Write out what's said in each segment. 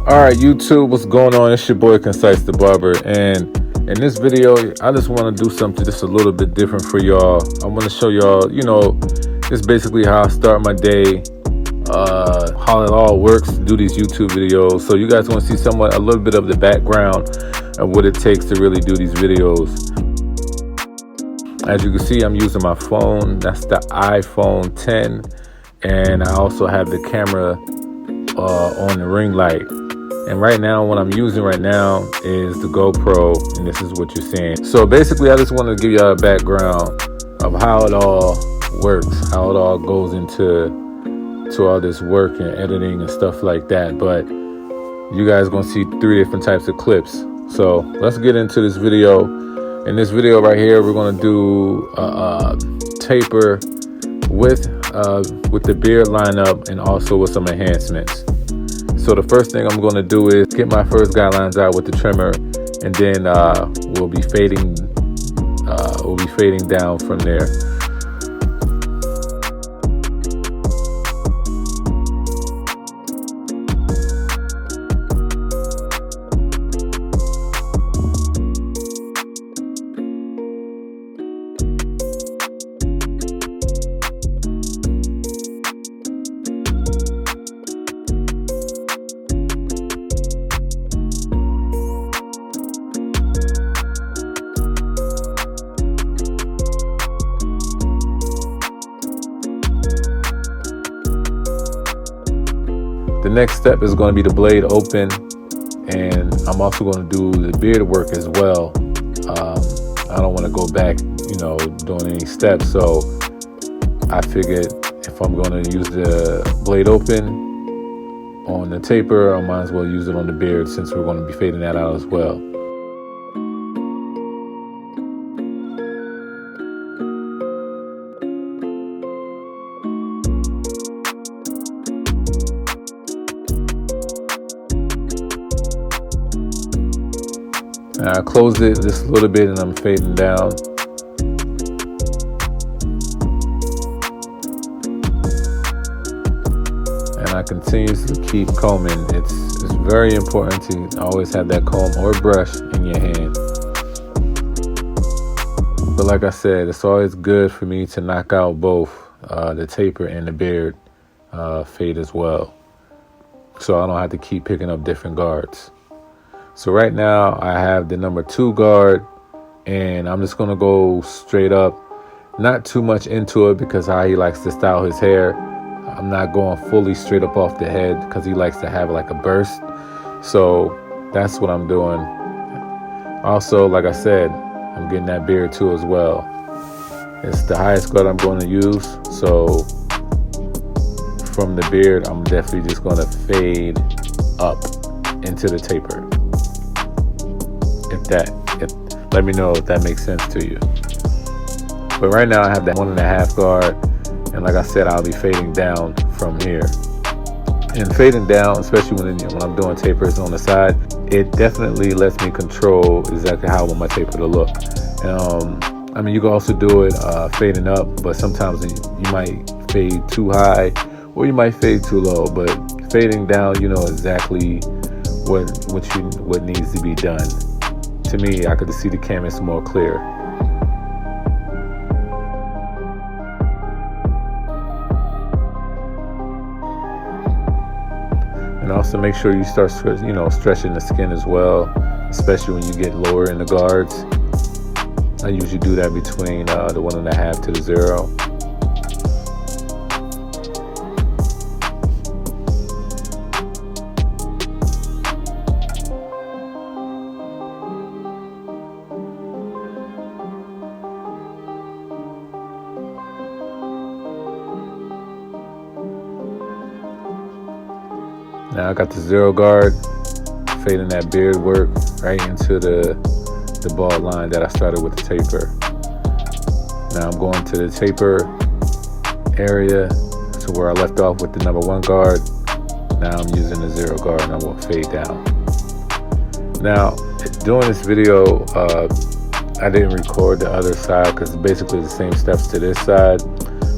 Alright YouTube, what's going on? It's your boy Concise the Barber, and in this video I just want to do something just a little bit different for y'all. I want to show y'all, just basically how I start my day, how it all works to do these YouTube videos. So you guys want to see a little bit of the background of what it takes to really do these videos. As you can see, I'm using my phone. That's the iPhone 10, and I also have the camera on the ring light. And right now, what I'm using right now is the GoPro, and this is what you're seeing. So basically, I just wanted to give y'all a background of how it all works, how it all goes into all this work and editing and stuff like that. But you guys gonna see 3 different types of clips. So let's get into this video. In this video right here, we're gonna do a taper with the beard lineup and also with some enhancements. So the first thing I'm going to do is get my first guidelines out with the trimmer, and then we'll be fading down from there. The next step is going to be the blade open, and I'm also going to do the beard work as well. I don't want to go back, doing any steps. So I figured if I'm going to use the blade open on the taper, I might as well use it on the beard since we're going to be fading that out as well. I closed it just a little bit and I'm fading down. And I continuously keep combing. It's very important to always have that comb or brush in your hand. But like I said, it's always good for me to knock out both the taper and the beard fade as well, so I don't have to keep picking up different guards. So right now I have the number 2 guard, and I'm just going to go straight up, not too much into it because how he likes to style his hair. I'm not going fully straight up off the head because he likes to have like a burst. So that's what I'm doing. Also, like I said, I'm getting that beard too as well. It's the highest guard I'm going to use. So from the beard, I'm definitely just going to fade up into the taper. Let me know if that makes sense to you. But right now I have that 1.5 guard, and like I said, I'll be fading down from here. And fading down, especially when I'm doing tapers on the side, it definitely lets me control exactly how I want my taper to look. I mean, you can also do it fading up, but sometimes you might fade too high or you might fade too low. But fading down, you know exactly what needs to be done. To me, I could see the canvas more clear. And also make sure you start stretching the skin as well, especially when you get lower in the guards. I usually do that between the 1.5 to the 0. Now I got the 0 guard, fading that beard work right into the bald line that I started with the taper. Now I'm going to the taper area to where I left off with the number 1 guard. Now I'm using the 0 guard and I will fade down. Now doing this video, I didn't record the other side because it's basically the same steps to this side.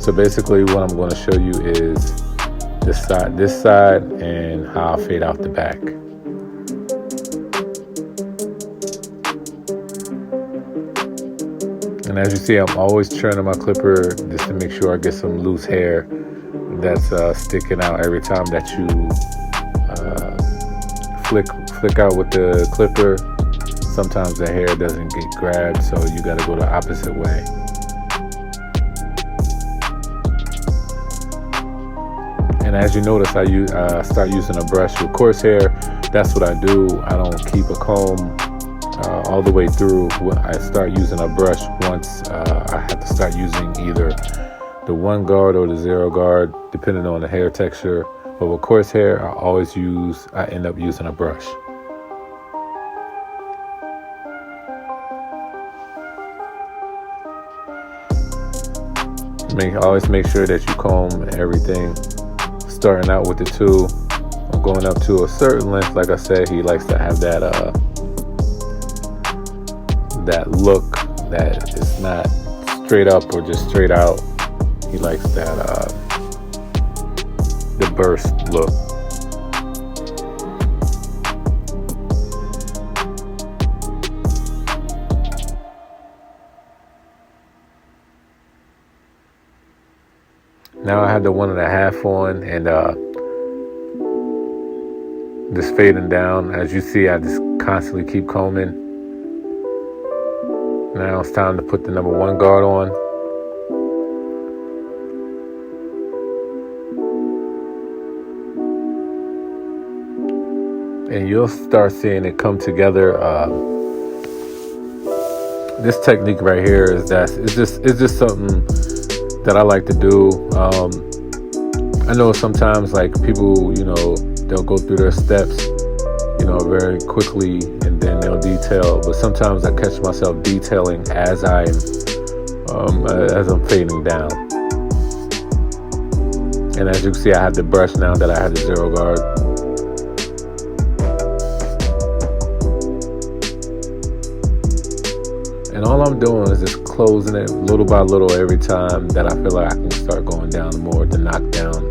So basically what I'm going to show you is this side, and how I fade out the back. And as you see, I'm always churning my clipper just to make sure I get some loose hair that's sticking out every time that you flick out with the clipper. Sometimes the hair doesn't get grabbed, so you got to go the opposite way. And as you notice, I start using a brush with coarse hair. That's what I do. I don't keep a comb all the way through. I start using a brush once I have to start using either the 1 guard or the 0 guard, depending on the hair texture. But with coarse hair, I end up using a brush. Always make sure that you comb everything. Starting out with the 2, I'm going up to a certain length. Like I said, he likes to have that look that is not straight up or just straight out. He likes that the burst look. Now I have the 1.5 on, and just fading down. As you see, I just constantly keep combing. Now it's time to put the number 1 guard on. And you'll start seeing it come together. This technique right here it's just something that I like to do. I know sometimes like people, they'll go through their steps, very quickly, and then they'll detail. But sometimes I catch myself detailing as I'm fading down. And as you can see, I have the brush now that I have the 0 guard. And all I'm doing is just closing it little by little every time that I feel like I can start going down more to knock down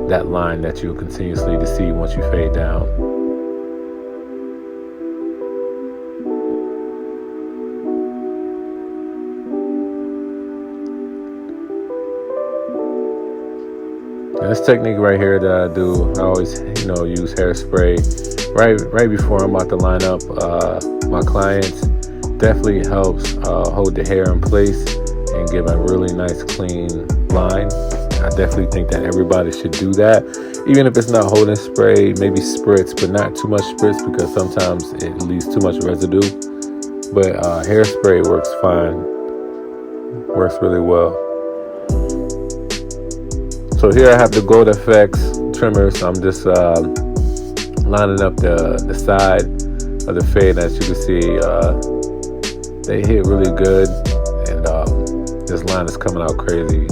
that line that you'll continuously to see once you fade down. And this technique right here that I do, I always, use hairspray right before I'm about to line up my clients. Definitely helps hold the hair in place and give a really nice clean line. I definitely think that everybody should do that, even if it's not holding spray, maybe spritz, but not too much spritz, because sometimes it leaves too much residue. But hairspray works fine, works really well. So here I have the Gold FX trimmer, so I'm just lining up the side of the fade. As you can see, they hit really good, and this line is coming out crazy.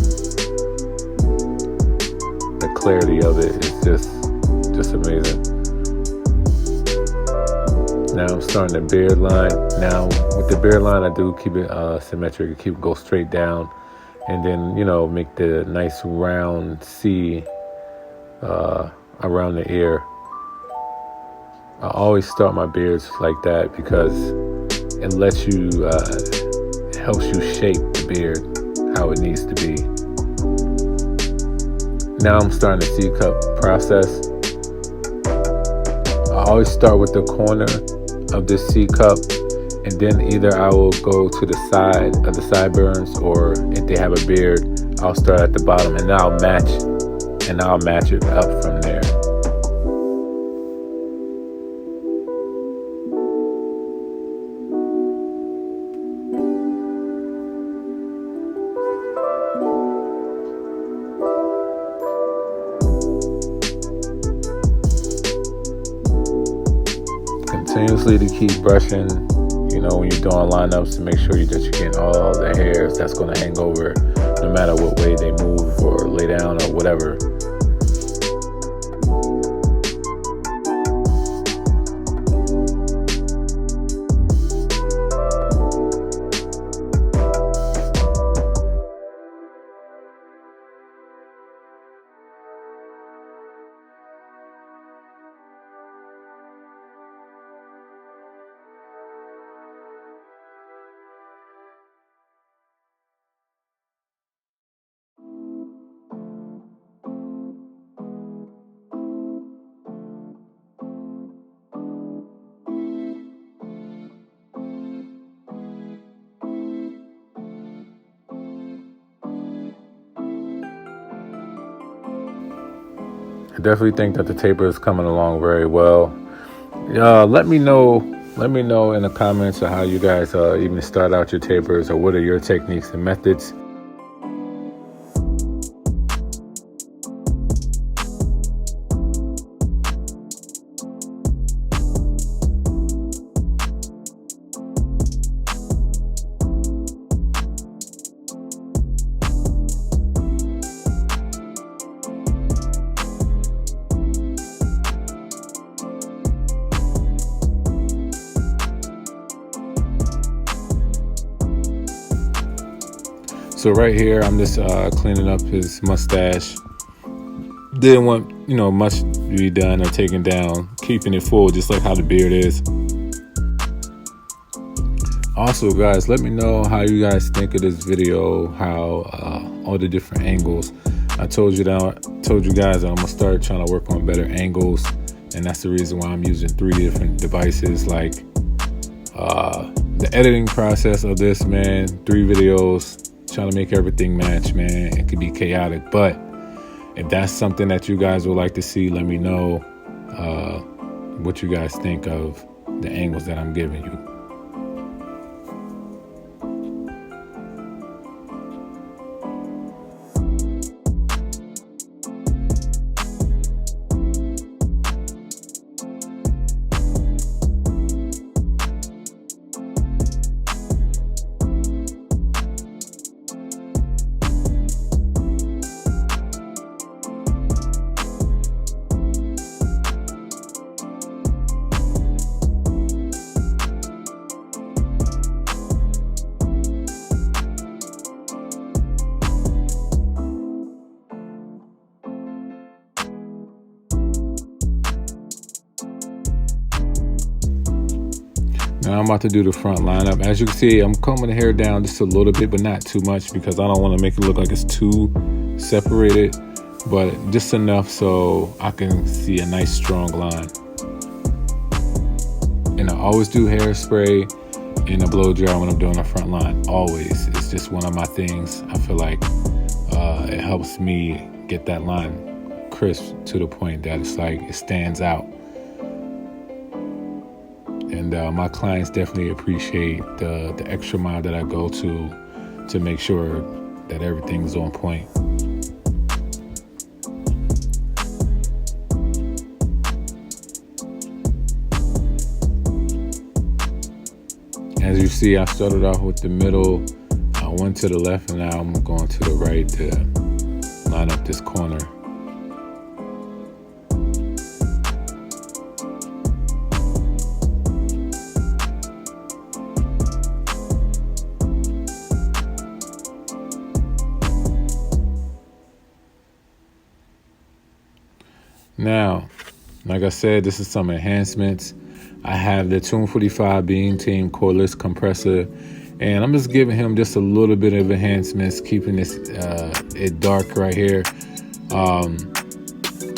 The clarity of it is just amazing. Now I'm starting the beard line. Now with the beard line, I do keep it symmetric, go straight down, and then make the nice round C around the ear. I always start my beards like that because it lets you, it helps you shape the beard how it needs to be. Now I'm starting the C-cup process. I always start with the corner of this C-cup, and then either I will go to the side of the sideburns, or if they have a beard, I'll start at the bottom, and I'll match it up from there. Continuously to keep brushing, when you're doing lineups, to make sure that you're getting all the hairs that's going to hang over, no matter what way they move or lay down or whatever. I definitely think that the taper is coming along very well. Let me know in the comments of how you guys even start out your tapers, or what are your techniques and methods. So right here, I'm just cleaning up his mustache. Didn't want, much to be done or taken down. Keeping it full, just like how the beard is. Also, guys, let me know how you guys think of this video. How all the different angles. I told you guys that I'm gonna start trying to work on better angles, and that's the reason why I'm using 3 different devices. Like the editing process of this, man. 3 videos. Trying to make everything match, man. It could be chaotic, but if that's something that you guys would like to see, let me know what you guys think of the angles that I'm giving you. Now I'm about to do the front lineup. As you can see, I'm combing the hair down just a little bit, but not too much, because I don't want to make it look like it's too separated, but just enough so I can see a nice strong line. And I always do hairspray in a blow dryer when I'm doing a front line. Always. It's just one of my things. I feel like it helps me get that line crisp to the point that it's like it stands out. And my clients definitely appreciate the extra mile that I go to make sure that everything's on point. As you see, I started off with the middle, I went to the left, and now I'm going to the right to line up this corner. Now, like I said, this is some enhancements. I have the Tune 45 Beam Team cordless compressor, and I'm just giving him just a little bit of enhancements, keeping this it dark right here.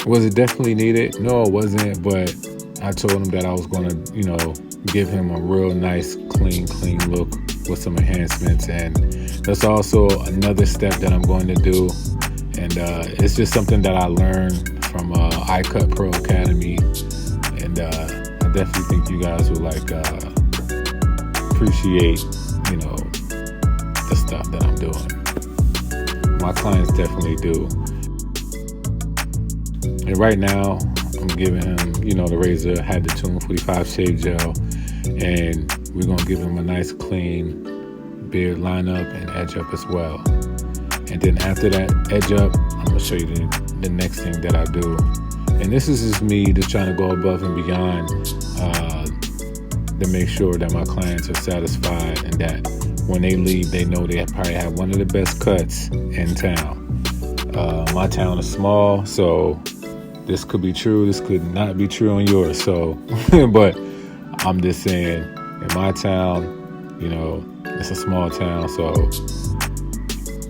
Was it definitely needed? No, it wasn't, but I told him that I was going to, give him a real nice, clean look with some enhancements, and that's also another step that I'm going to do. And it's just something that I learned from iCut Pro Academy, and I definitely think you guys will appreciate the stuff that I'm doing. My clients definitely do. And right now I'm giving him the razor. Had the Tune 45 shave gel, and we're gonna give him a nice clean beard lineup and edge up as well. And then after that edge up, I'm gonna show you the next thing that I do. And this is just me just trying to go above and beyond to make sure that my clients are satisfied, and that when they leave, they know they probably have one of the best cuts in town. My town is small, so this could be true, this could not be true on yours. So, but I'm just saying, in my town, it's a small town, so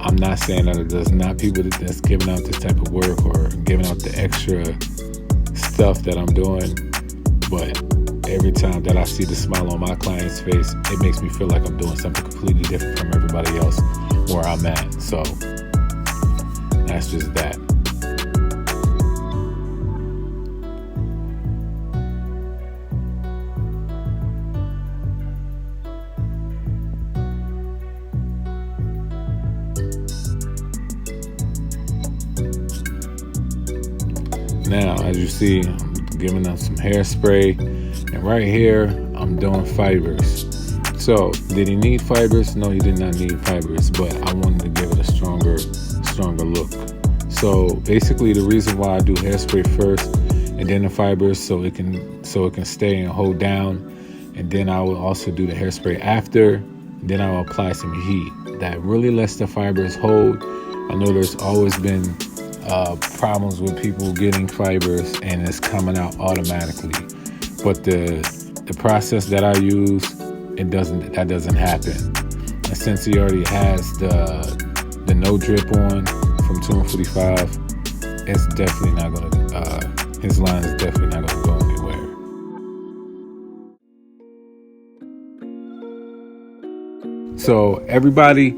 I'm not saying that there's not people that's giving out this type of work or giving out the extra stuff that I'm doing, but every time that I see the smile on my client's face, it makes me feel like I'm doing something completely different from everybody else where I'm at. So that's just that. as you see, I'm giving them some hairspray, and right here I'm doing fibers. So did he need fibers? No, he did not need fibers, but I wanted to give it a stronger look. So basically the reason why I do hairspray first and then the fibers, so it can stay and hold down, and then I will also do the hairspray after. Then I will apply some heat that really lets the fibers hold. I know there's always been problems with people getting fibers and it's coming out automatically, but the process that I use, that doesn't happen. And since he already has the no drip on from 245, it's definitely not gonna his line is definitely not gonna go anywhere. So everybody,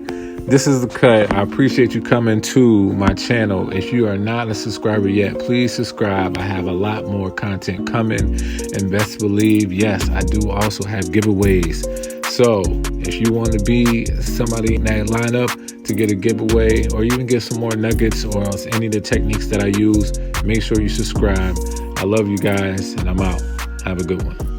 this is the cut. I appreciate you coming to my channel. If you are not a subscriber yet, please subscribe. I have a lot more content coming, and best believe, yes, I do also have giveaways. So if you want to be somebody in that lineup to get a giveaway, or even get some more nuggets or else any of the techniques that I use, make sure you subscribe. I love you guys, and I'm out. Have a good one.